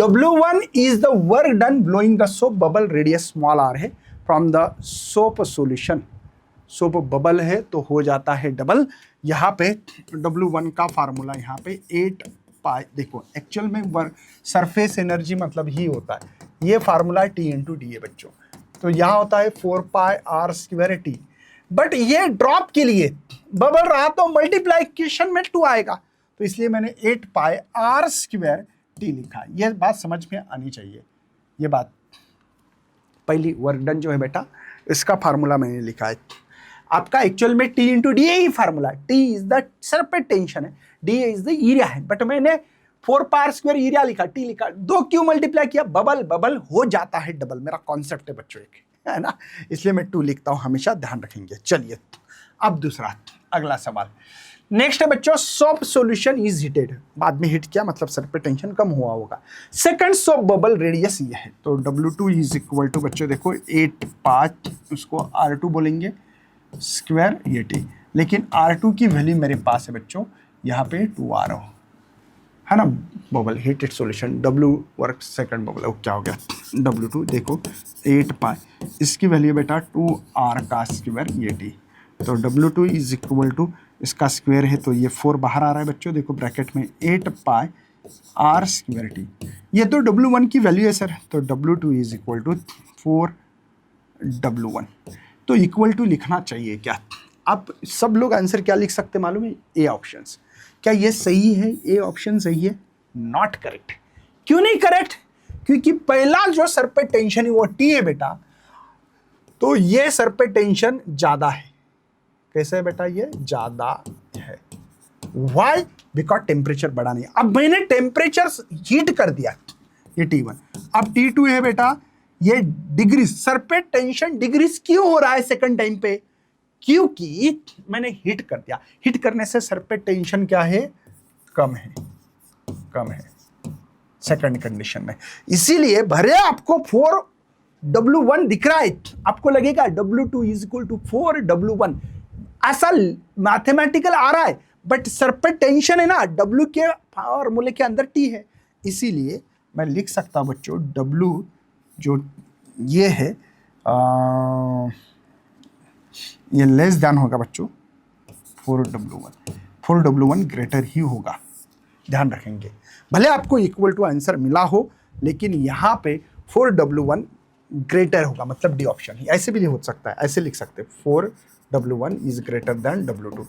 W1 is the work done blowing the soap bubble radius small r है from the soap solution. Soap bubble है तो हो जाता है डबल। यहाँ पे W1 का फार्मूला यहाँ पे 8 पाई, देखो एक्चुअल में वर्क सरफेस एनर्जी मतलब ही होता है, ये फार्मूला T इंटू डी है बच्चों। तो यहाँ होता है 4 पाई आर स्क्वायर टी, बट ये ड्रॉप के लिए बबल रहा तो मल्टीप्लाइकेशन में 2 आएगा, तो इसलिए मैंने 8 पाई आर स्क्वायर टी लिखा। ये बात समझ में आनी चाहिए। ये बात पहली वर्क डन जो है बेटा, इसका फार्मूला मैंने लिखा है। आपका एक्चुअल में T into D he formula, T is the surface tension है, D इज द एरिया है, बट मैंने 4 पाई स्क्वायर एरिया लिखा, T लिखा, 2 क्यों मल्टीप्लाई किया, बबल बबल हो जाता है डबल, मेरा कॉन्सेप्ट है बच्चों एक, है ना, इसलिए मैं 2 लिखता हूं, हमेशा ध्यान रखेंगे। चलिए अब दूसरा अगला सवाल नेक्स्ट है बच्चों, सोप सॉल्यूशन इज हीटेड, बाद में हीट किया मतलब सरफेस टेंशन कम हुआ होगा। सेकंड सोप बबल रेडियस ये है, तो W2 इज इक्वल टू बच्चों देखो 8 पाई, उसको R2 बोलेंगे स्क्वायर ये T, लेकिन R2 की वैल्यू मेरे पास है बच्चों यहाँ पे 2R है ना, bubble heated solution W work second bubble, क्या हो गया W2 देखो 8 पाई, इसकी वैल्यू बेटा 2R का स्क्वायर ये T, तो W2 इज इक्वल टू इसका स्क्वायर है तो ये 4 बाहर आ रहा है बच्चों, देखो ब्रैकेट में 8 पाई R स्क्वायर T, ये तो W1 की वैल्यू है सर, तो W2 is equal to 4W1, तो इक्वल टू लिखना चाहिए क्या। आप सब लोग आंसर क्या लिख सकते मालूम है, ए ऑप्शंस। क्या ये सही है, ए ऑप्शन सही है? Not correct. क्यों नहीं करेक्ट? क्योंकि पहला जो सर पे टेंशन है वो T है बेटा, तो ये सर पे टेंशन ज्यादा है। कैसे है बेटा, ये ज्यादा है। वाई? बिकॉज टेम्परेचर बढ़ा नहीं। अब मैंने टेम्परेचर हीट कर दिया, ये T1, अब T2 है बेटा, ये डिग्री सर पे टेंशन डिग्रीज क्यों हो रहा है सेकंड टाइम पे, क्योंकि मैंने हीट कर दिया। हीट करने से सर पे टेंशन क्या है, कम है, कम है सेकंड कंडीशन में। इसीलिए भले आपको 4W1 दिख रहा है, आपको लगेगा W2 is equal to 4W1, ऐसा मैथमेटिकल आ रहा है, बट सर पे टेंशन है ना, W के फॉर्मूले के अंदर T है, इसीलिए मैं लिख सकता हूं बच्चों W जो ये है ये लेस देन होगा बच्चों 4W1 ग्रेटर ही होगा, ध्यान रखेंगे। भले आपको इक्वल टू आंसर मिला हो, लेकिन यहाँ पे 4W1 ग्रेटर होगा, मतलब डी ऑप्शन ही। ऐसे भी हो सकता है, ऐसे लिख सकते हैं 4W1 is greater than W2।